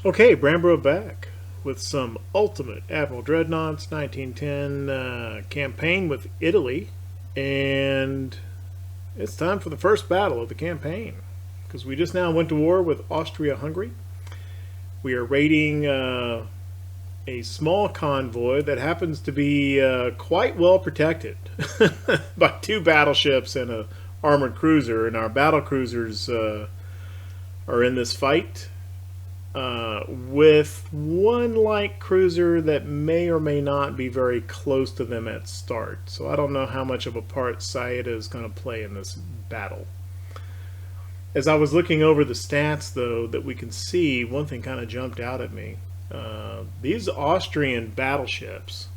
Okay, Brambro back with some Ultimate Admiral Dreadnoughts 1910 campaign with Italy, and it's time for the first battle of the campaign because we just now went to war with Austria-Hungary. We are raiding a small convoy that happens to be quite well protected by two battleships and a armored cruiser, and our battlecruisers are in this fight. With one light cruiser that may or may not be very close to them at start. So I don't know how much of a part Saida is going to play in this battle. As I was looking over the stats, though, that we can see, one thing kind of jumped out at me. These Austrian battleships,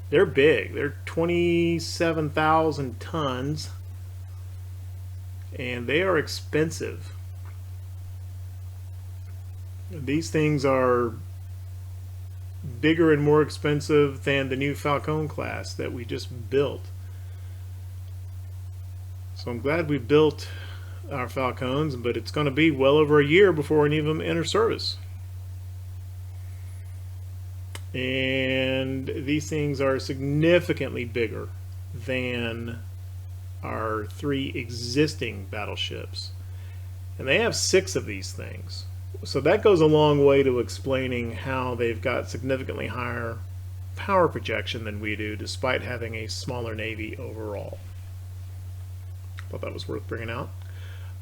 they're big. They're 27,000 tons, and they are expensive. These things are bigger and more expensive than the new Falcon class that we just built. So I'm glad we built our Falcons, but it's going to be well over a year before any of them enter service. And these things are significantly bigger than our three existing battleships. And they have 6 of these things. So that goes a long way to explaining how they've got significantly higher power projection than we do, despite having a smaller navy overall. Thought that was worth bringing out.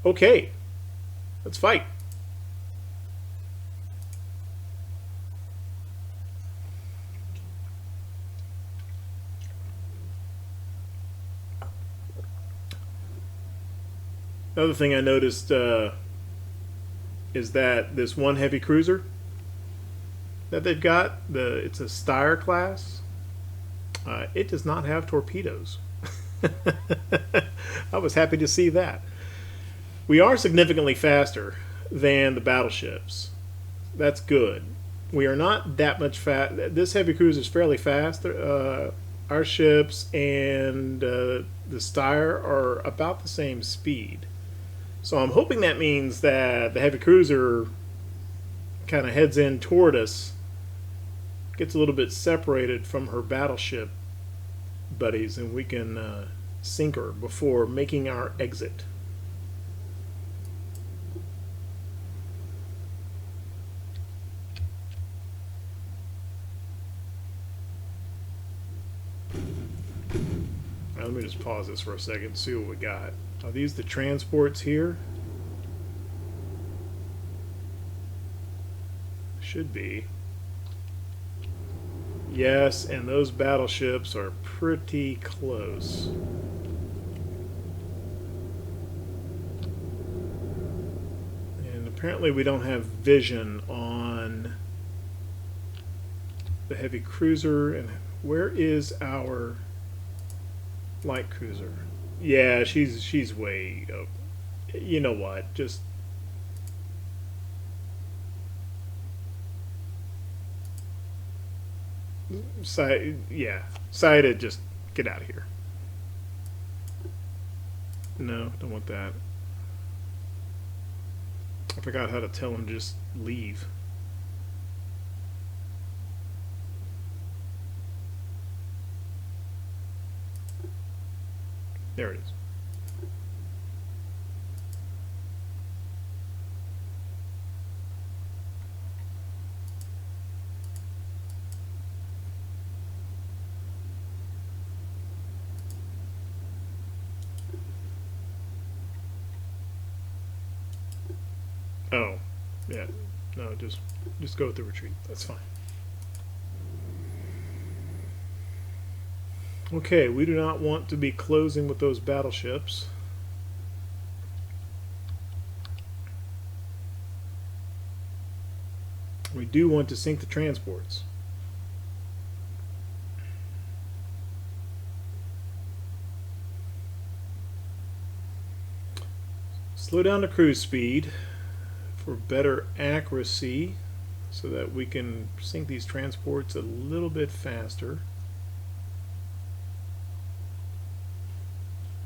Okay, let's fight. Another thing I noticed is that this one heavy cruiser that they've got, it's a Steyr class, it does not have torpedoes. I was happy to see that. We are significantly faster than the battleships. That's good. We are not that much fast. This heavy cruiser is fairly fast. Our ships and the Steyr are about the same speed. So I'm hoping that means that the heavy cruiser kind of heads in toward us, gets a little bit separated from her battleship buddies, and we can sink her before making our exit. Now, let me just pause this for a second and see what we got. Are these the transports here? Should be. Yes, and those battleships are pretty close. And apparently we don't have vision on the heavy cruiser. And where is our light cruiser? Yeah, she's way up. You know what? Just Saida, just get out of here. No, don't want that. I forgot how to tell him just leave. There it is. Oh, yeah. No, just go with the retreat. That's fine. Okay, we do not want to be closing with those battleships. We do want to sink the transports. Slow down the cruise speed for better accuracy so that we can sink these transports a little bit faster.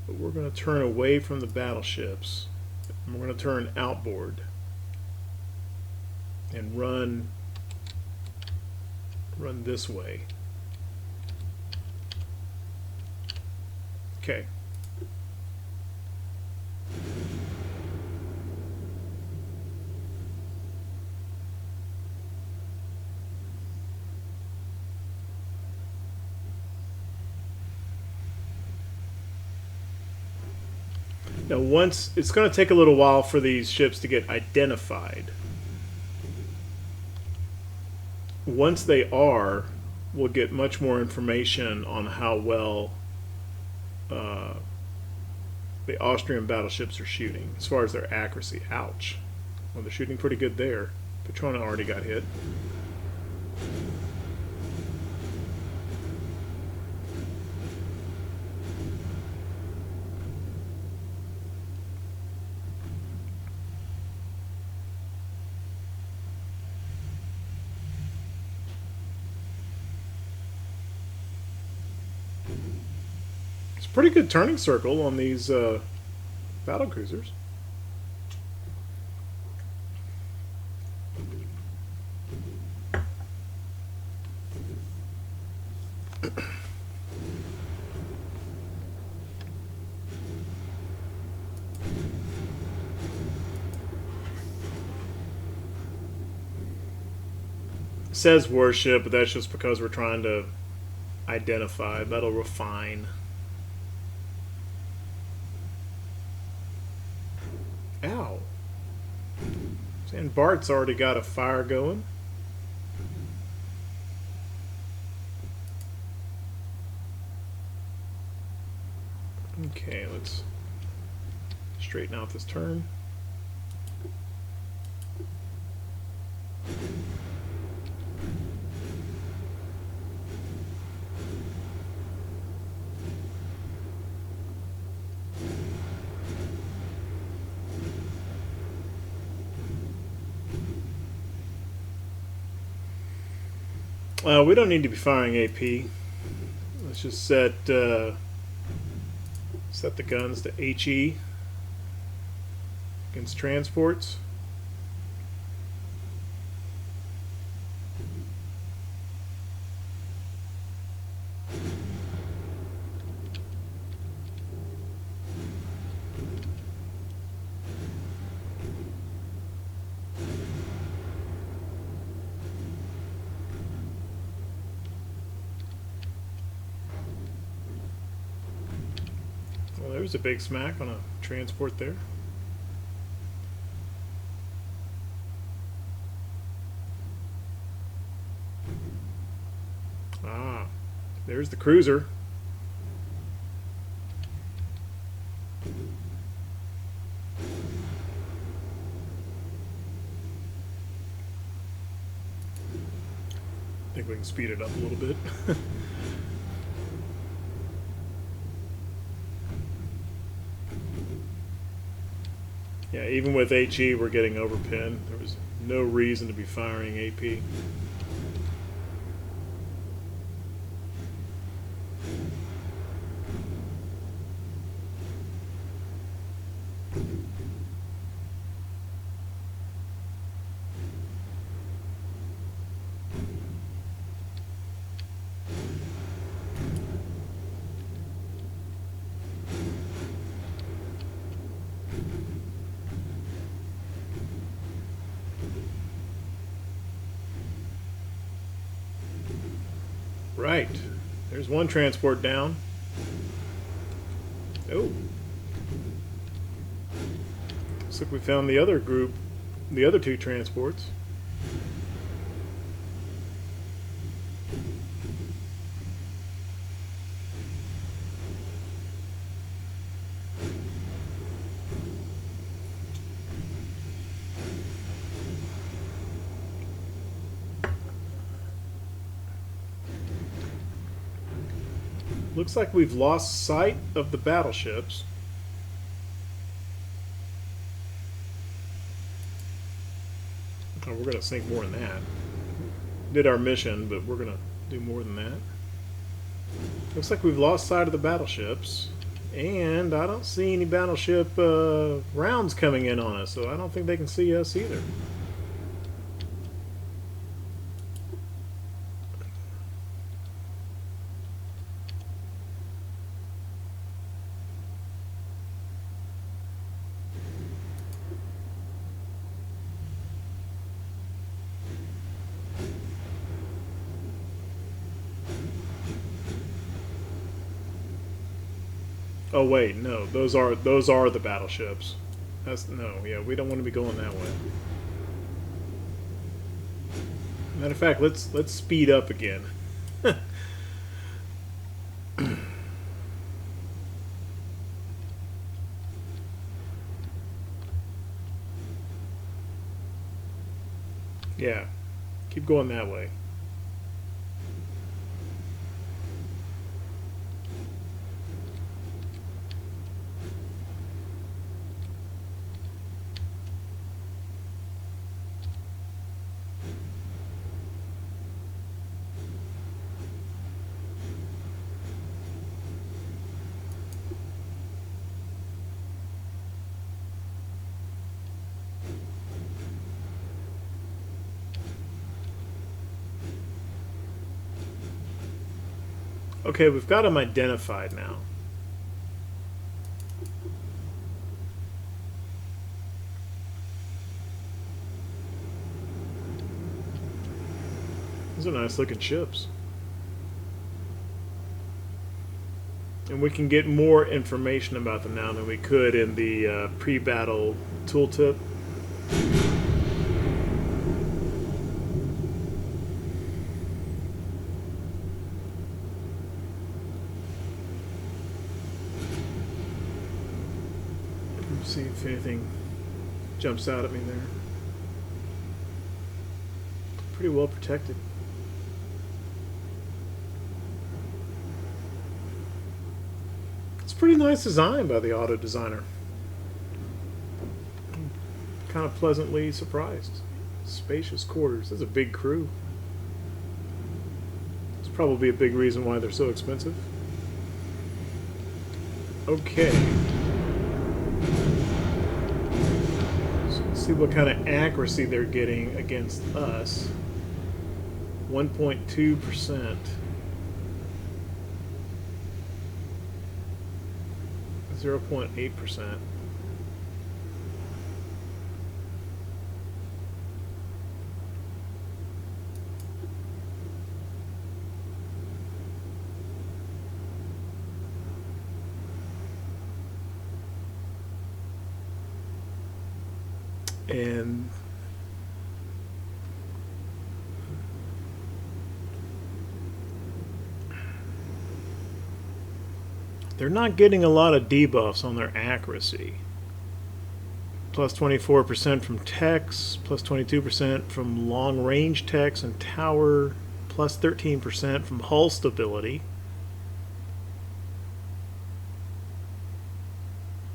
But we're going to turn away from the battleships and we're going to turn outboard. and run this way. Okay. Now, once it's going to take a little while for these ships to get identified. Once they are, we'll get much more information on how well the Austrian battleships are shooting as far as their accuracy. Ouch. Well, they're shooting pretty good there. Petrona already got hit. Pretty good turning circle on these battlecruisers. It says warship, but that's just because we're trying to identify. That'll refine. Ow. And Bart's already got a fire going. Okay, let's straighten out this turn. We don't need to be firing AP. Let's just set the guns to HE against transports. There's a big smack on a transport there. Ah, there's the cruiser. I think we can speed it up a little bit. Yeah, even with HE, we're getting overpinned. There was no reason to be firing AP. Right. There's one transport down. Oh. Looks like we found the other group, the other two transports. Looks like we've lost sight of the battleships. Oh, we're going to sink more than that. Did our mission, but we're going to do more than that. Looks like we've lost sight of the battleships. And I don't see any battleship rounds coming in on us, so I don't think they can see us either. Oh wait, no, those are the battleships. That's no, yeah, we don't want to be going that way. Matter of fact, let's speed up again. Yeah, keep going that way. Okay, we've got them identified now. These are nice looking ships. And we can get more information about them now than we could in the pre-battle tooltip. Let's see if anything jumps out at me there. Pretty well protected. Pretty nice design by the auto designer. Kind of pleasantly surprised. Spacious quarters. That's a big crew. It's probably a big reason why they're so expensive. Okay. So let's see what kind of accuracy they're getting against us. 1.2%. 0.8%. And they're not getting a lot of debuffs on their accuracy. Plus 24% from techs, plus 22% from long range techs and tower, plus 13% from hull stability,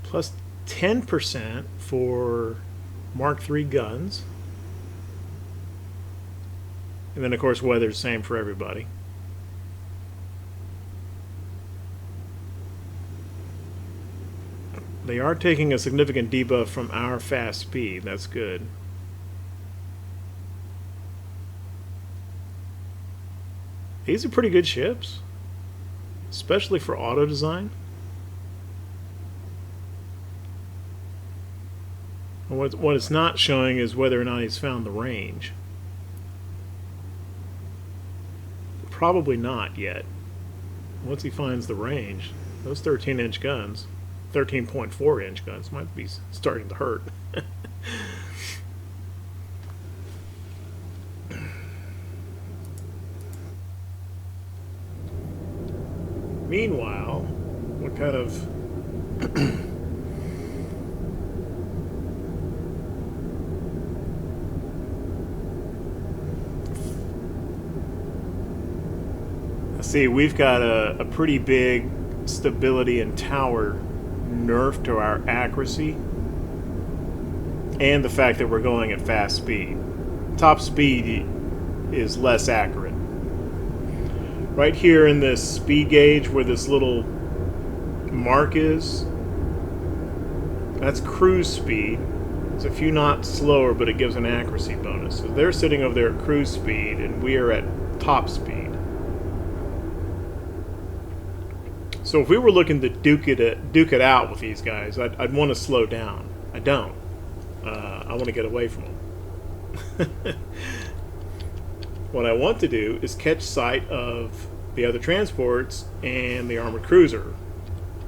plus 10% for Mark III guns. And then of course weather's the same for everybody. They are taking a significant debuff from our fast speed. That's good. These are pretty good ships, especially for auto design. What it's not showing is whether or not he's found the range. Probably not yet. Once he finds the range, those 13-inch guns, 13.4-inch guns might be starting to hurt. Meanwhile, what kind of see, we've got a pretty big stability and tower nerf to our accuracy, and the fact that we're going at fast speed. Top speed is less accurate. Right here in this speed gauge where this little mark is, that's cruise speed. It's a few knots slower, but it gives an accuracy bonus. So they're sitting over there at cruise speed, and we are at top speed. So if we were looking to duke it out with these guys, I'd want to slow down. I don't. I want to get away from them. What I want to do is catch sight of the other transports and the armored cruiser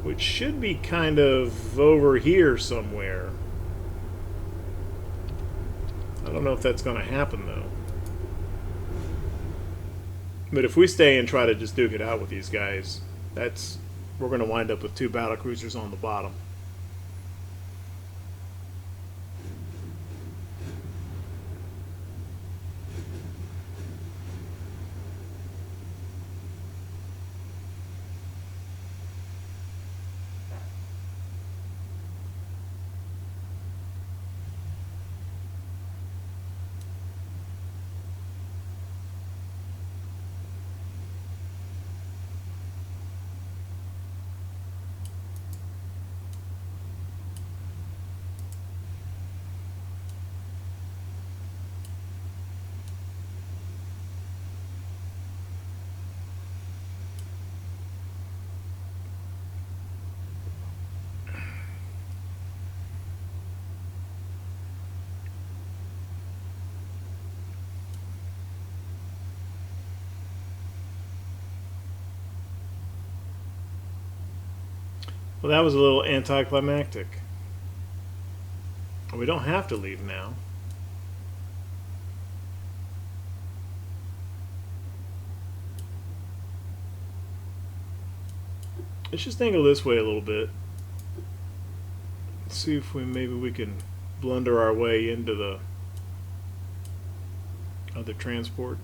which should be kind of over here somewhere. I don't know if that's going to happen, though. But if we stay and try to just duke it out with these guys, we're going to wind up with 2 battlecruisers on the bottom. Well, that was a little anticlimactic. We don't have to leave now. Let's just angle this way a little bit. Let's see if maybe we can blunder our way into the other transport.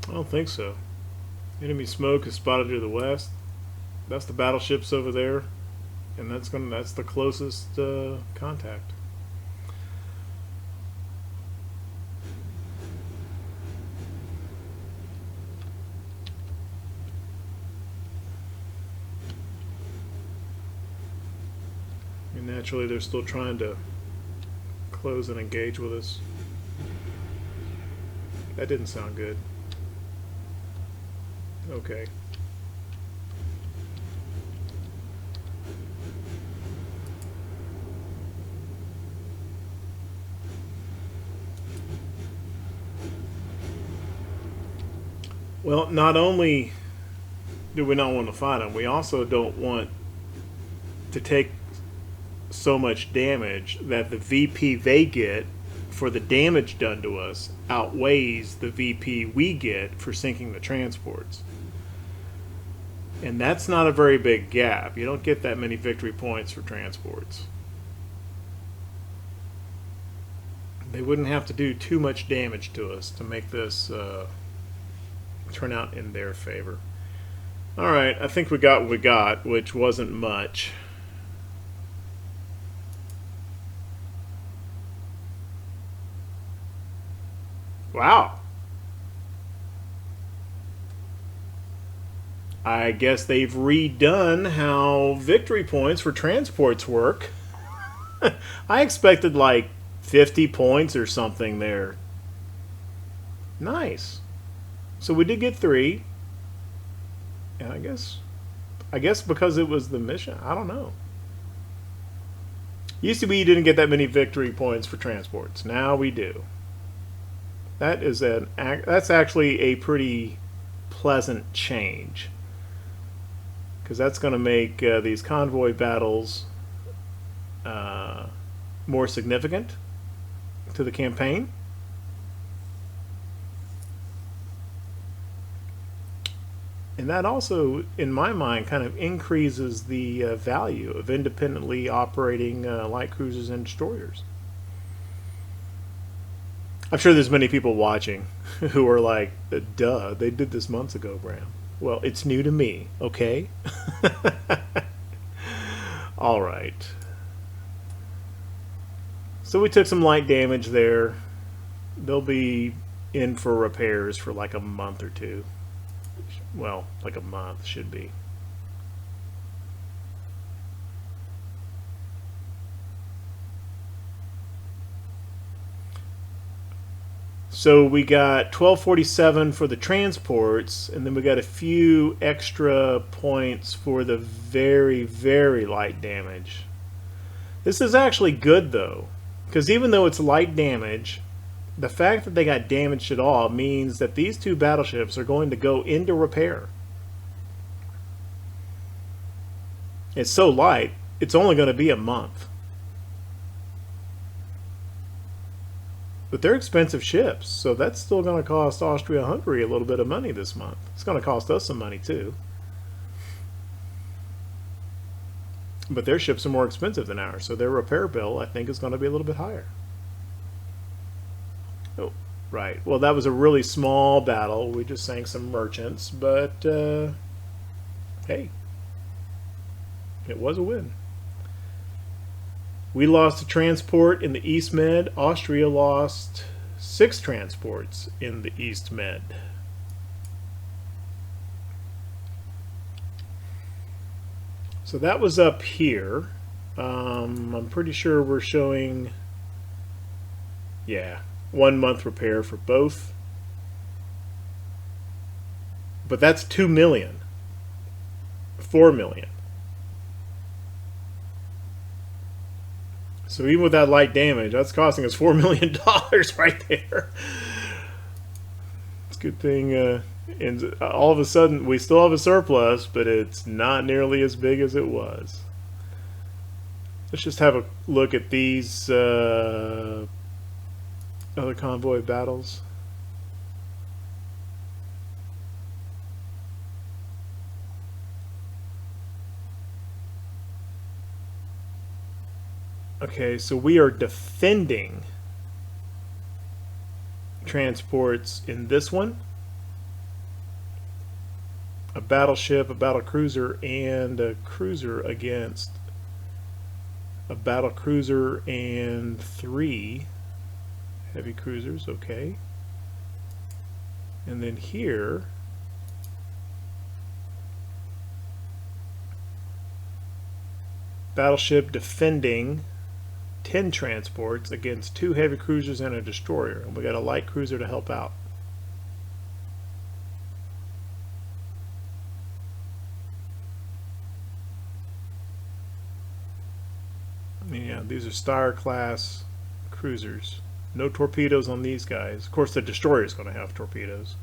I don't think so. Enemy smoke is spotted to the west. That's the battleships over there, and that's the closest contact. And naturally, they're still trying to close and engage with us. That didn't sound good. Okay. Well, not only do we not want to fight them, we also don't want to take so much damage that the VP they get for the damage done to us outweighs the VP we get for sinking the transports. And that's not a very big gap. You don't get that many victory points for transports. They wouldn't have to do too much damage to us to make this turn out in their favor. Alright, I think we got what we got, which wasn't much. Wow. I guess they've redone how victory points for transports work. I expected like 50 points or something there. Nice. So we did get 3. And I guess because it was the mission. I don't know. Used to be you didn't get that many victory points for transports. Now we do. That's actually a pretty pleasant change, because that's going to make these convoy battles more significant to the campaign. And that also, in my mind, kind of increases the value of independently operating light cruisers and destroyers. I'm sure there's many people watching who are like, duh, they did this months ago, Bram. Well, it's new to me, okay? Alright. So we took some light damage there. They'll be in for repairs for like a month or two. Well, like a month should be. So we got 1247 for the transports, and then we got a few extra points for the very, very light damage. This is actually good though, because even though it's light damage, the fact that they got damaged at all means that these two battleships are going to go into repair. It's so light, it's only going to be a month. But they're expensive ships, so that's still going to cost Austria-Hungary a little bit of money this month. It's going to cost us some money too. But their ships are more expensive than ours, so their repair bill, I think, is going to be a little bit higher. Oh, right. Well, that was a really small battle. We just sank some merchants, but hey, it was a win. We lost a transport in the East Med. Austria lost 6 transports in the East Med. So that was up here. I'm pretty sure we're showing, yeah, 1 month repair for both. But that's 2 million. 4 million. So even with that light damage, that's costing us $4 million right there. It's a good thing. And all of a sudden, we still have a surplus, but it's not nearly as big as it was. Let's just have a look at these other convoy battles. Okay, so we are defending transports in this one. A battleship, a battlecruiser, and a cruiser against a battlecruiser and 3 heavy cruisers. Okay. And then here, battleship defending 10 transports against 2 heavy cruisers and a destroyer, and we got a light cruiser to help out. Yeah, these are Star class cruisers. No torpedoes on these guys. Of course, the destroyer is going to have torpedoes.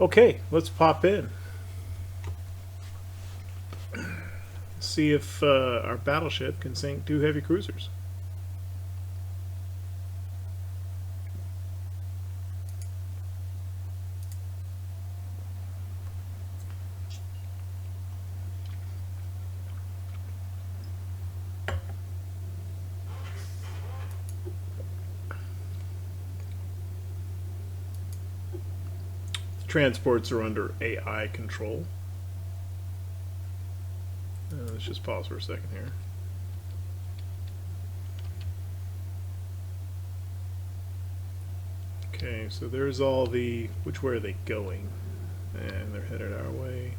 Okay, let's pop in. See if our battleship can sink 2 heavy cruisers. Transports are under AI control. Let's just pause for a second here. Okay, so there's all the, which way are they going? And they're headed our way.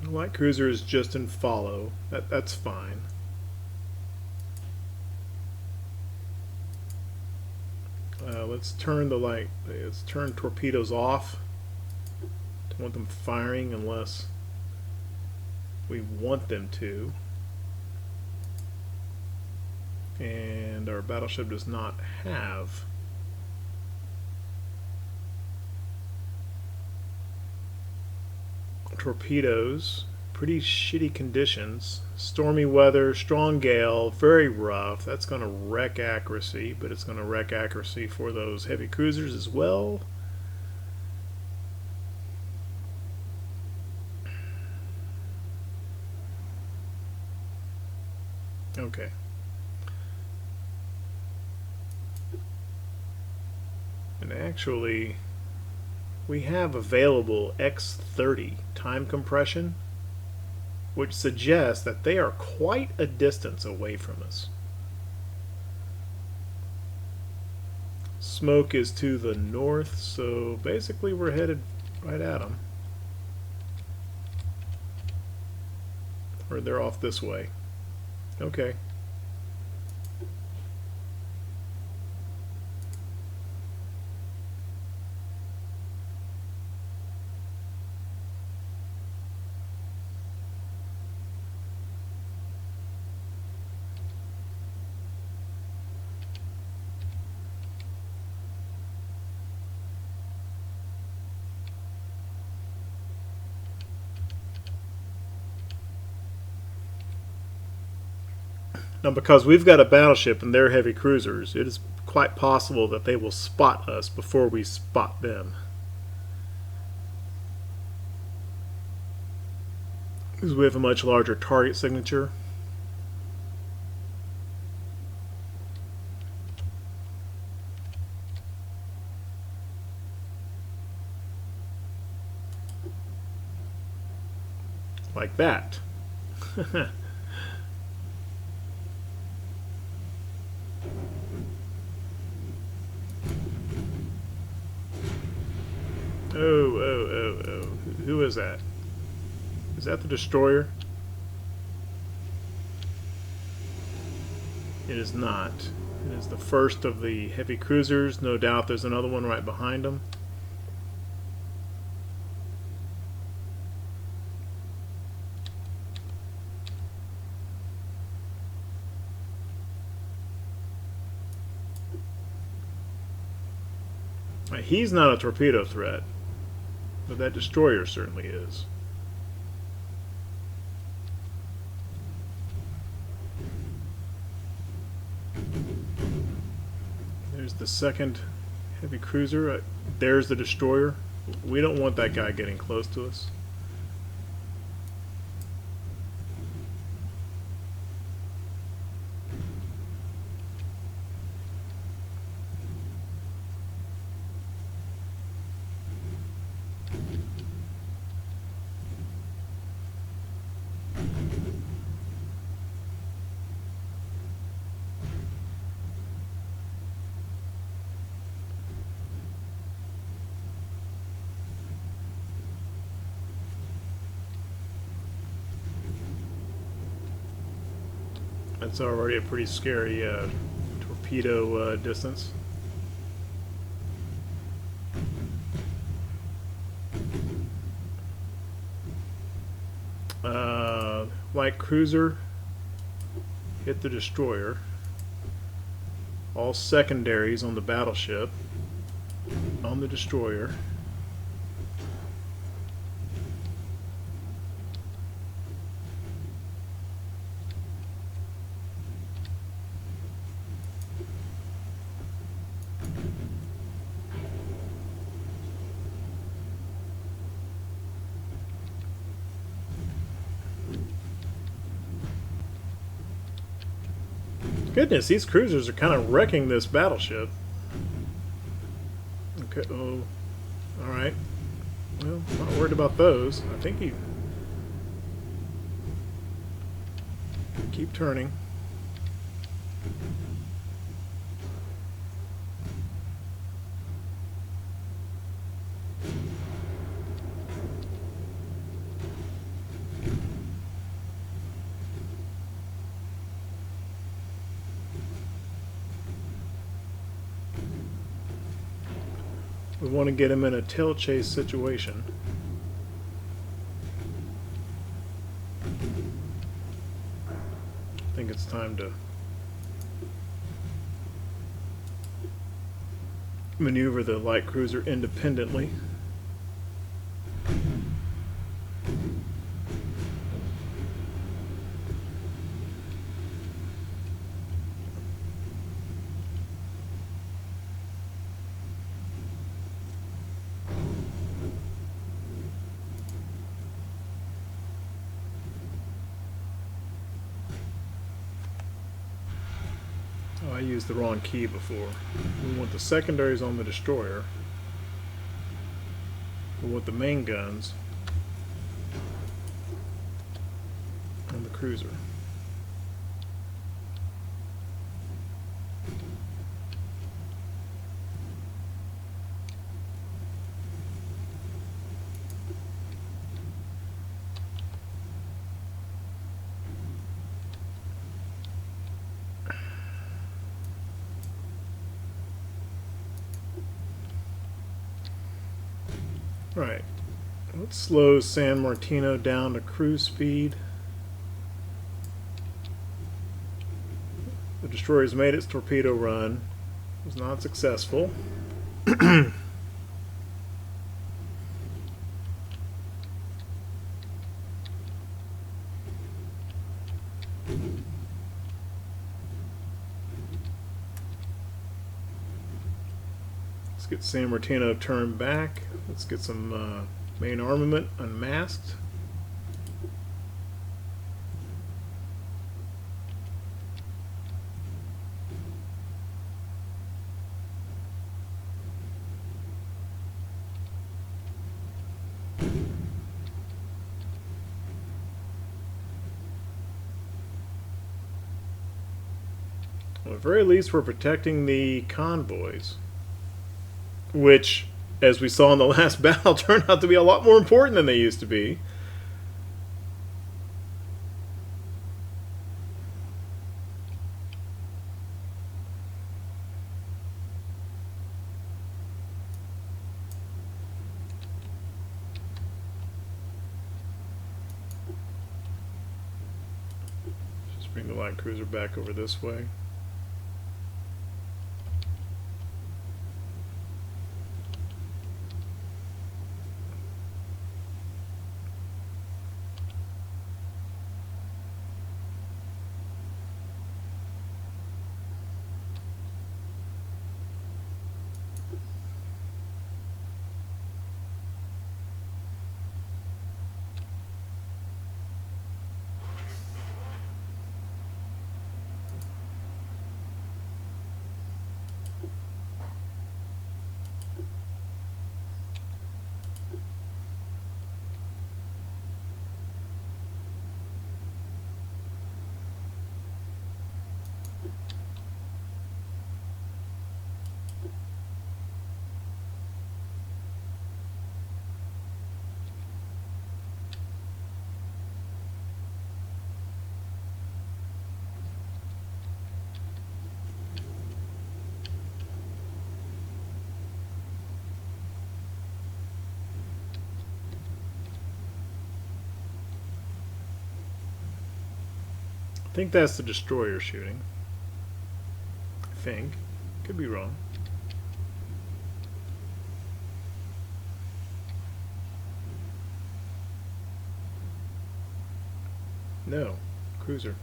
Light cruiser is just in follow. That's fine. Let's turn let's turn torpedoes off. Don't want them firing unless we want them to. And our battleship does not have torpedoes pretty shitty conditions. Stormy weather, strong gale, very rough. That's going to wreck accuracy, but it's going to wreck accuracy for those heavy cruisers as well. Okay. And actually, we have available X30 time compression, which suggests that they are quite a distance away from us. Smoke is to the north, so basically we're headed right at them. Or they're off this way. Okay. Now, because we've got a battleship and they're heavy cruisers, it is quite possible that they will spot us before we spot them. Because we have a much larger target signature. Like that. Oh. Who is that? Is that the destroyer? It is not. It is the first of the heavy cruisers. No doubt there's another one right behind them. He's not a torpedo threat, but that destroyer certainly is. There's the second heavy cruiser. There's the destroyer. We don't want that guy getting close to us. That's already a pretty scary torpedo distance. Light cruiser hit the destroyer. All secondaries on the battleship, on the destroyer. Goodness, these cruisers are kind of wrecking this battleship. Okay, oh, alright. Well, not worried about those. I think he... Keep turning. We want to get him in a tail chase situation. I think it's time to maneuver the light cruiser independently. I used the wrong key before. We want the secondaries on the destroyer. We want the main guns on the cruiser. Right. Let's slow San Martino down to cruise speed. The destroyer's made its torpedo run. It was not successful. Let's get San Martino turned back. Let's get some main armament unmasked. Well, at the very least, we're protecting the convoys, which, as we saw in the last battle, turned out to be a lot more important than they used to be. Just bring the light cruiser back over this way. I think that's the destroyer shooting. I think. Could be wrong. No. Cruiser.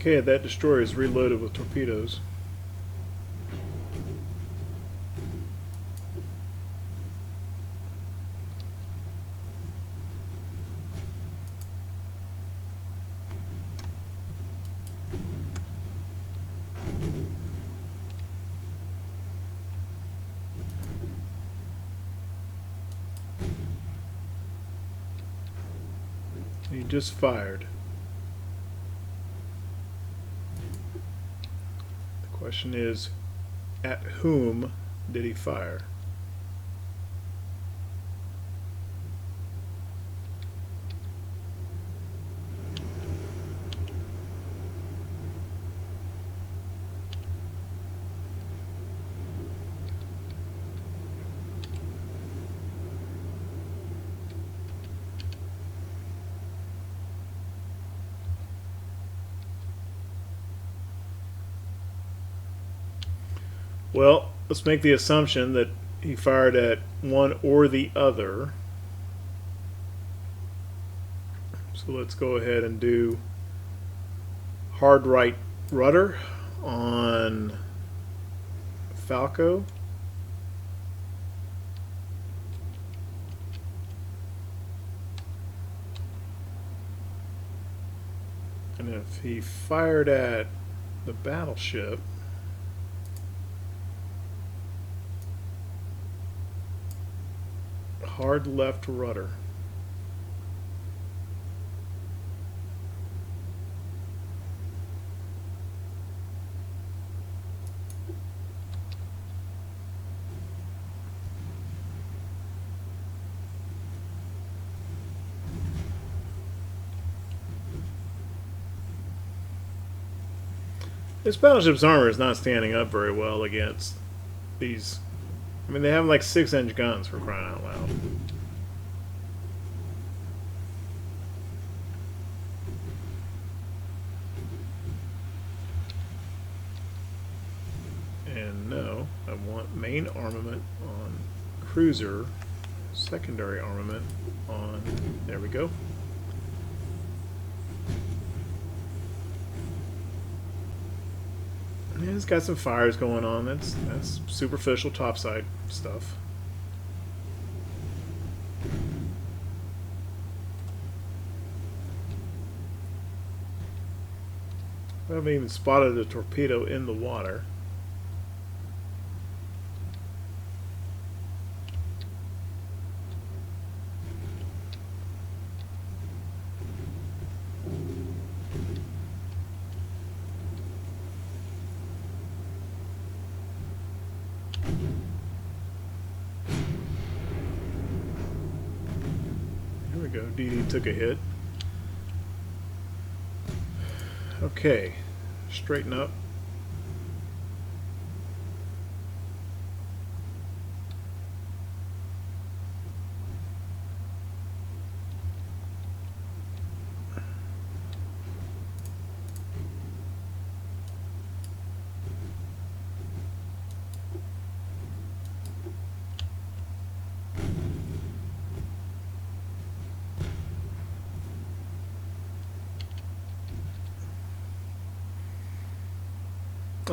Okay, that destroyer is reloaded with torpedoes. He just fired. The question is, at whom did he fire? Well, let's make the assumption that he fired at one or the other. So let's go ahead and do hard right rudder on Falco. And if he fired at the battleship, hard left rudder. This battleship's armor is not standing up very well against these. I mean, they have like 6-inch guns, for crying out loud. And no, I want main armament on cruiser, secondary armament on, there we go. Yeah, it's got some fires going on. That's superficial topside stuff. I haven't even spotted a torpedo in the water. Go. DD took a hit. Okay, straighten up.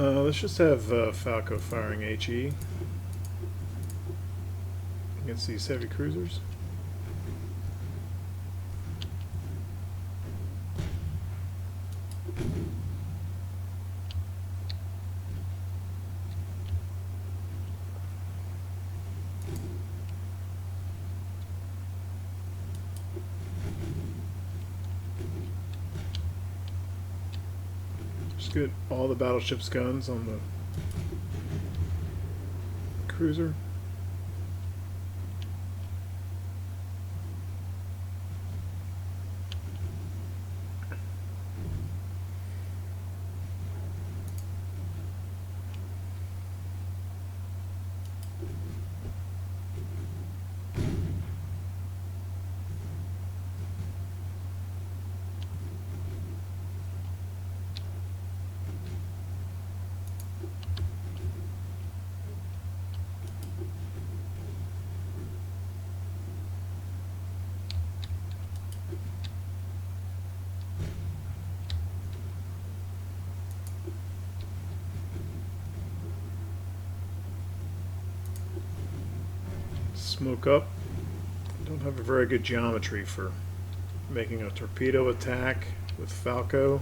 Let's just have Falco firing HE against these heavy cruisers. Just get all the battleship's guns on the cruiser. Smoke up. Don't have a very good geometry for making a torpedo attack with Falco.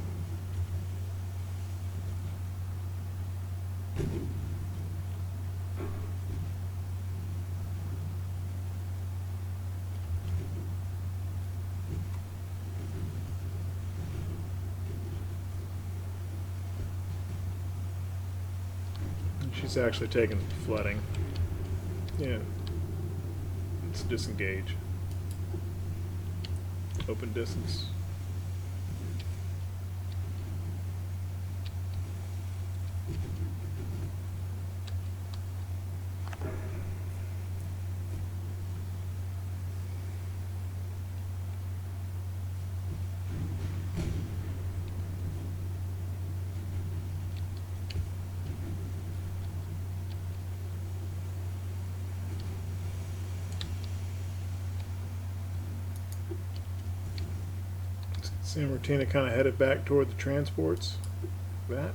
She's actually taking flooding. Yeah. Let's disengage. Open distance. San Martino kind of headed back toward the transports. That.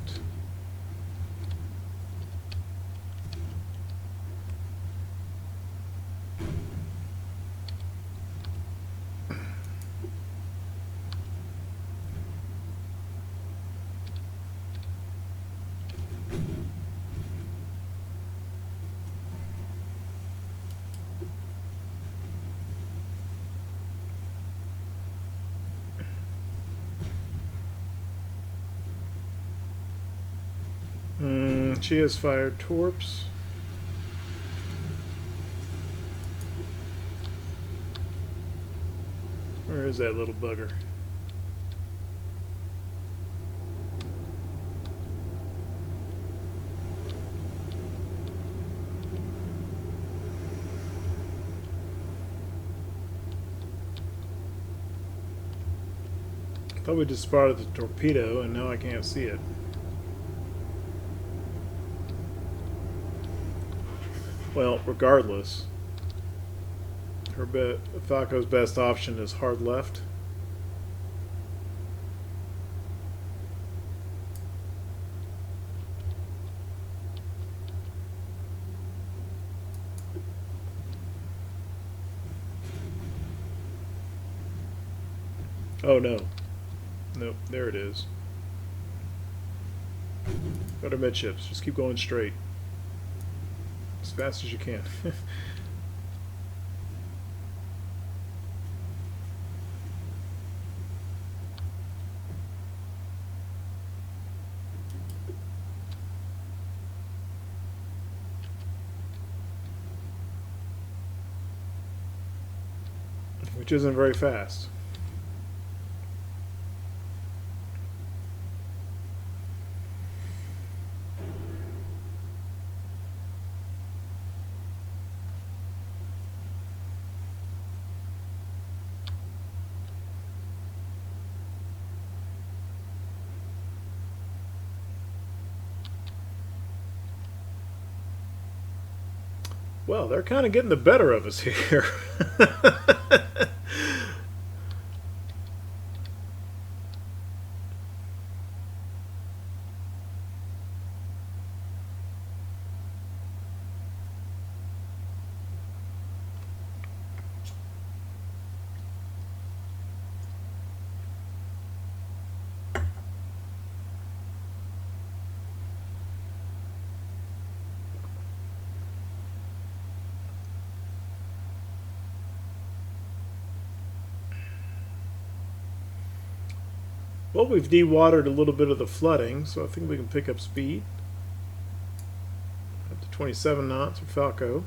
She has fired torps. Where is that little bugger? I thought we just spotted the torpedo and now I can't see it. Well, regardless, Falco's best option is hard left. Oh no. Nope, there it is. Go to midships. Just keep going straight. As fast as you can. Which isn't very fast. Well, they're kind of getting the better of us here. Well, we've dewatered a little bit of the flooding, so I think we can pick up speed. Up to 27 knots for Falco.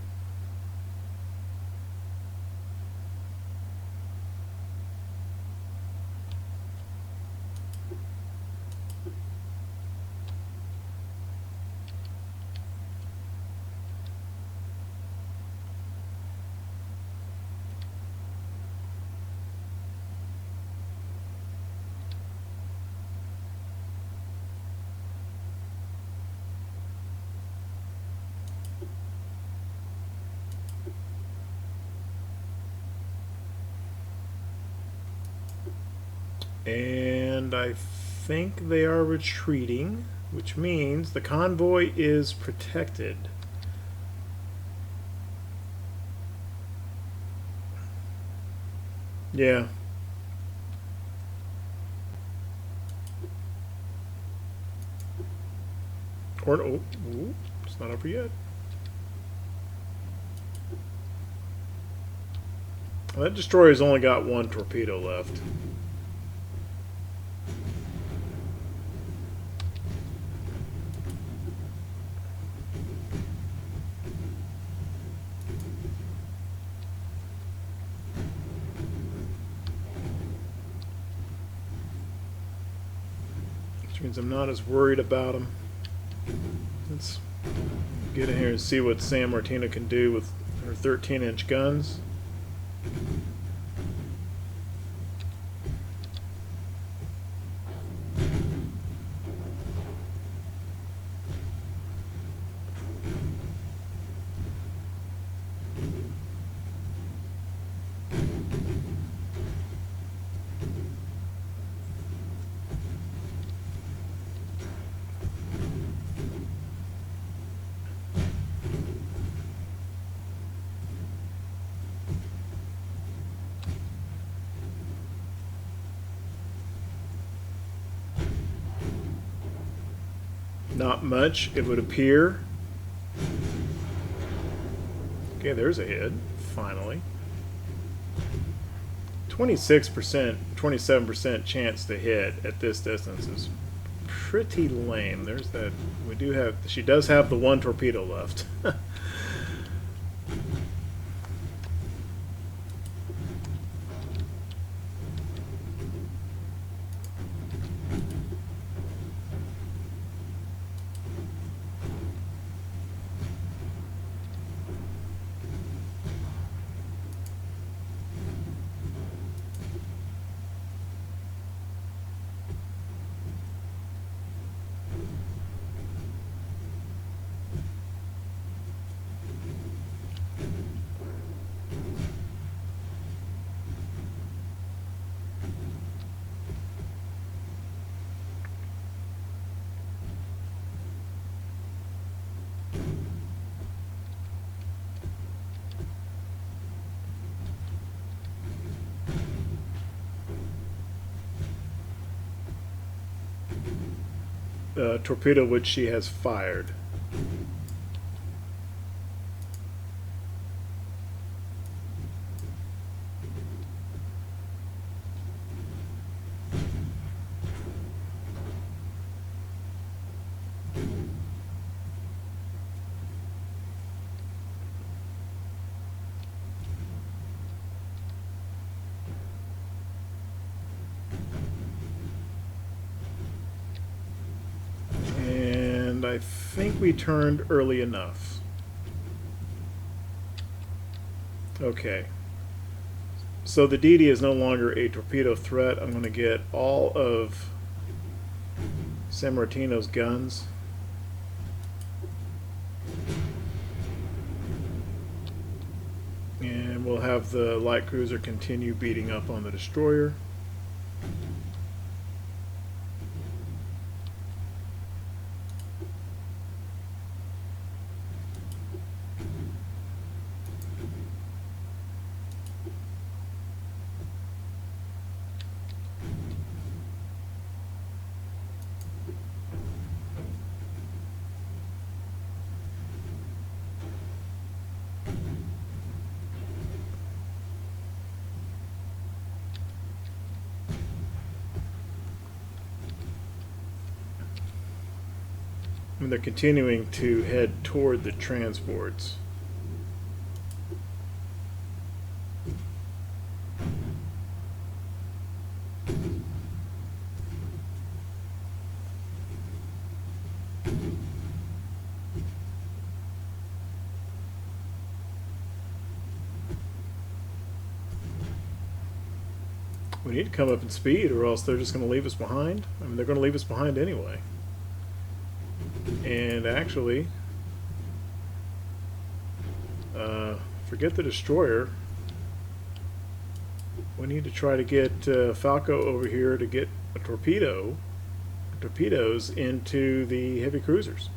And I think they are retreating, which means the convoy is protected. Yeah. Or, oh, it's not over yet. Well, that destroyer's only got one torpedo left. Which means I'm not as worried about them. Let's get in here and see what San Martino can do with her 13-inch guns. Not much, it would appear. Okay, there's a hit, finally. 26%, 27% chance to hit at this distance is pretty lame. There's that. We do have. She does have the one torpedo left. Torpedo which she has fired. I think we turned early enough. Okay. So the DD is no longer a torpedo threat. I'm going to get all of San Martino's guns. And we'll have the light cruiser continue beating up on the destroyer. And they're continuing to head toward the transports. We need to come up in speed or else they're just going to leave us behind. I mean, they're going to leave us behind anyway. And actually, forget the destroyer. We need to try to get Falco over here to get a torpedoes into the heavy cruisers.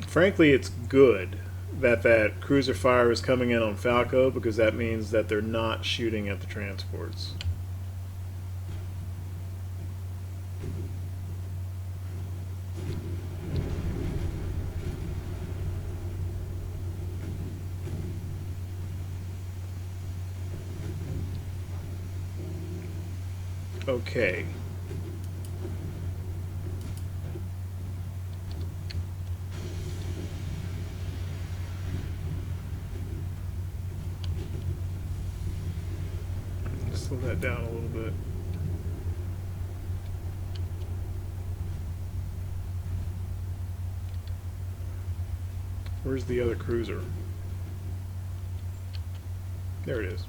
Frankly, it's good that that cruiser fire is coming in on Falco, because that means that they're not shooting at the transports. Okay. Slow that down a little bit. Where's the other cruiser? There it is.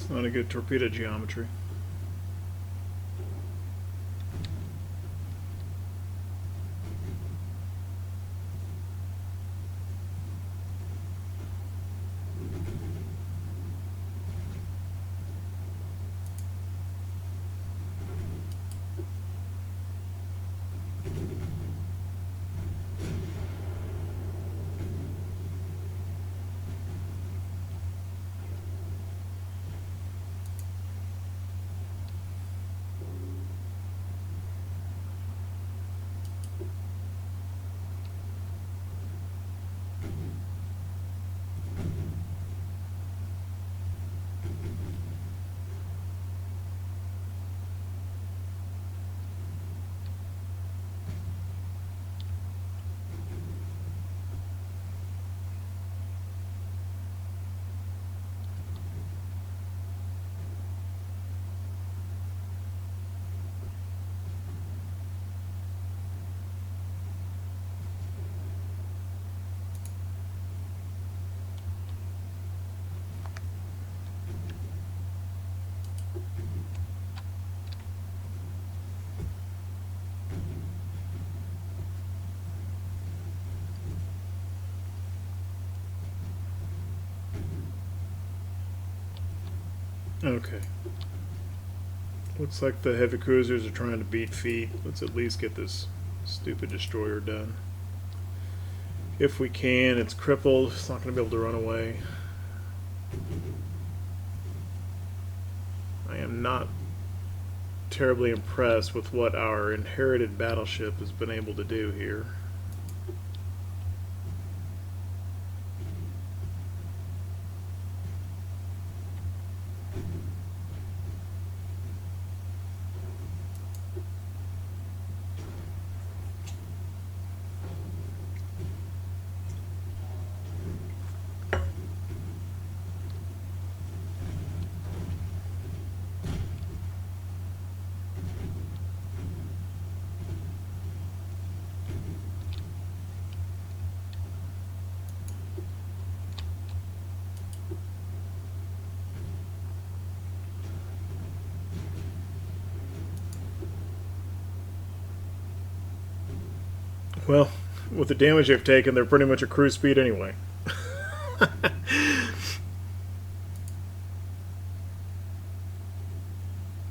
It's not a good torpedo geometry. Okay. Looks like the heavy cruisers are trying to beat feet. Let's at least get this stupid destroyer done. If we can. It's crippled. It's not going to be able to run away. I am not terribly impressed with what our inherited battleship has been able to do here. Well, with the damage they've taken, they're pretty much at cruise speed anyway.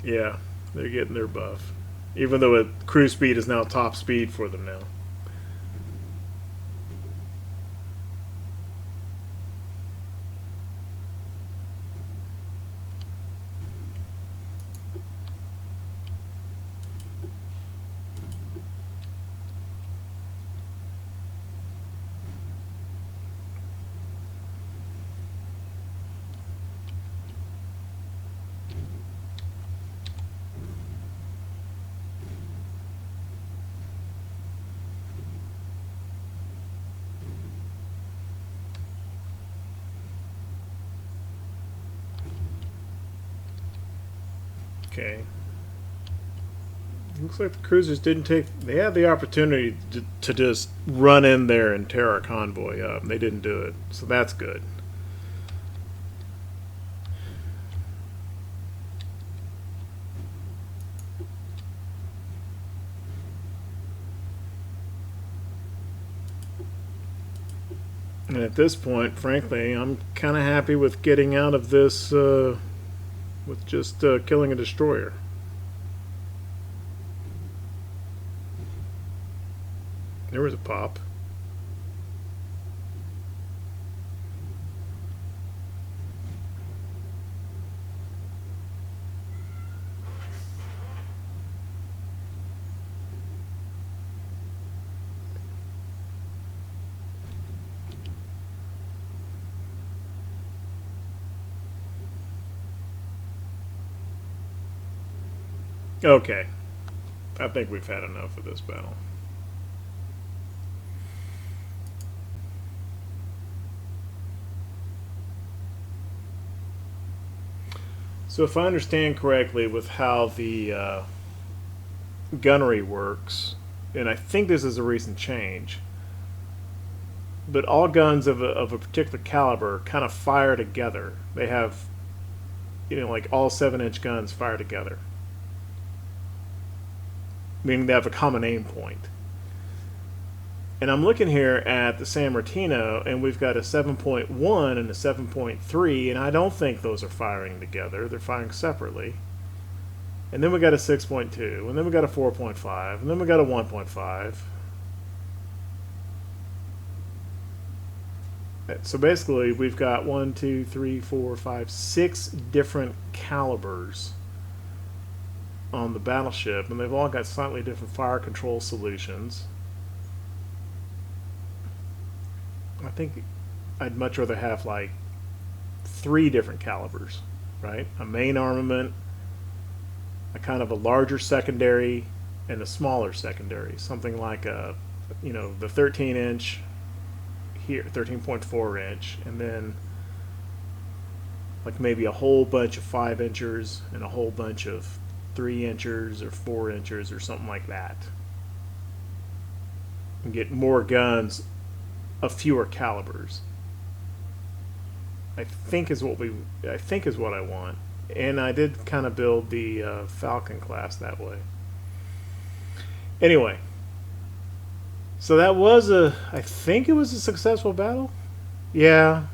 Yeah, they're getting their buff. Even though cruise speed is now top speed for them now. Okay. Looks like the cruisers didn't take. They had the opportunity to just run in there and tear our convoy up. They didn't do it, so that's good. And at this point, frankly, I'm kind of happy with getting out of this with just killing a destroyer. There was a pop. Okay. I think we've had enough of this battle. So if I understand correctly with how the gunnery works, and I think this is a recent change, but all guns of a particular caliber kind of fire together. They have, like all 7-inch guns fire together, meaning they have a common aim point. And I'm looking here at the San Martino, and we've got a 7.1 and a 7.3, and I don't think those are firing together. They're firing separately. And then we got a 6.2, and then we got a 4.5, and then we got a 1.5. So basically, we've got 1, 2, 3, 4, 5, 6 different calibers on the battleship, and they've all got slightly different fire control solutions. I think I'd much rather have like 3 different calibers, right? A main armament, a kind of a larger secondary, and a smaller secondary. Something like the 13-inch here, 13.4 inch, and then like maybe a whole bunch of 5-inchers and a whole bunch of 3-inchers or 4-inchers or something like that, and get more guns of fewer calibers. I think is what I want, and I did kind of build the Falcon class that way. Anyway, so that was I think it was a successful battle. Yeah.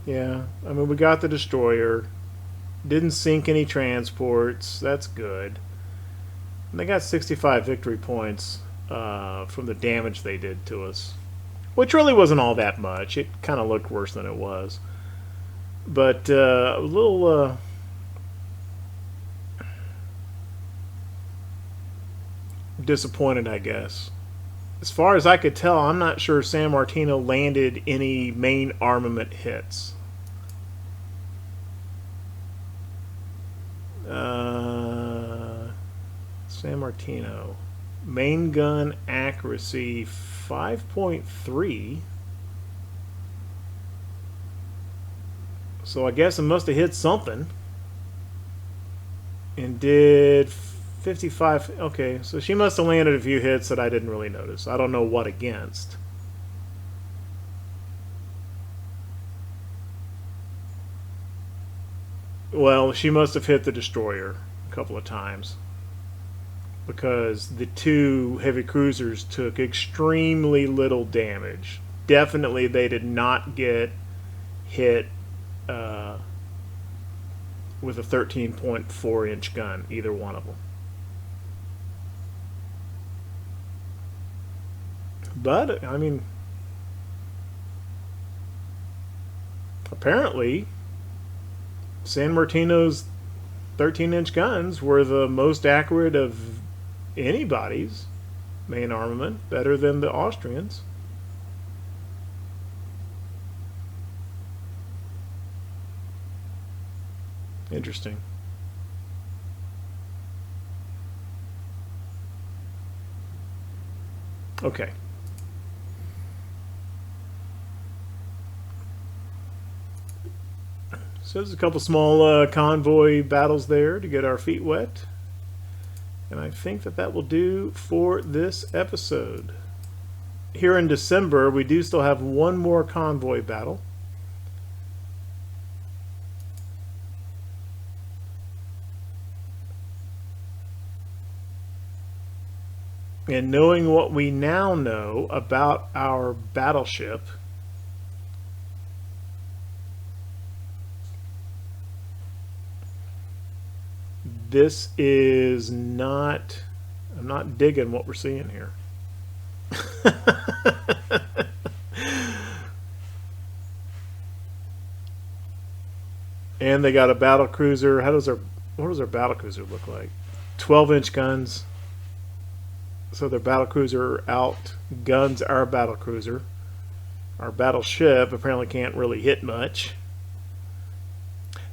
I mean, we got the destroyer. Didn't sink any transports. That's good. And they got 65 victory points from the damage they did to us, which really wasn't all that much. It kind of looked worse than it was. But a little disappointed, I guess. As far as I could tell, I'm not sure San Martino landed any main armament hits. San Martino. Main gun accuracy 5.3. So I guess it must have hit something. And did 55. Okay, so she must have landed a few hits that I didn't really notice. I don't know what against. Well, she must have hit the destroyer a couple of times, because the two heavy cruisers took extremely little damage. Definitely they did not get hit with a 13.4-inch gun, either one of them. But, I mean, apparently San Martino's 13-inch guns were the most accurate of anybody's main armament, better than the Austrians. Interesting. Okay. So there's a couple small convoy battles there to get our feet wet. And I think that that will do for this episode. Here in December, we do still have one more convoy battle. And knowing what we now know about our battleship, this is not, I'm not digging what we're seeing here. And they got a battle cruiser. What does our battle cruiser look like? 12-inch guns. So their battle cruiser outguns our battle cruiser. Our battleship apparently can't really hit much.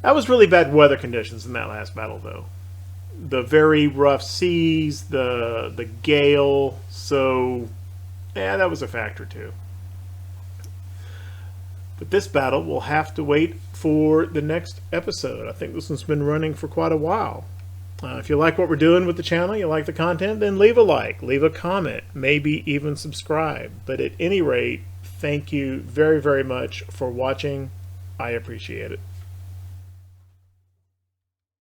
That was really bad weather conditions in that last battle, though. The very rough seas, the gale. So, yeah, that was a factor too. But this battle will have to wait for the next episode. I think this one's been running for quite a while. If you like what we're doing with the channel, you like the content, then leave a like, leave a comment, maybe even subscribe. But at any rate, thank you very, very much for watching. I appreciate it.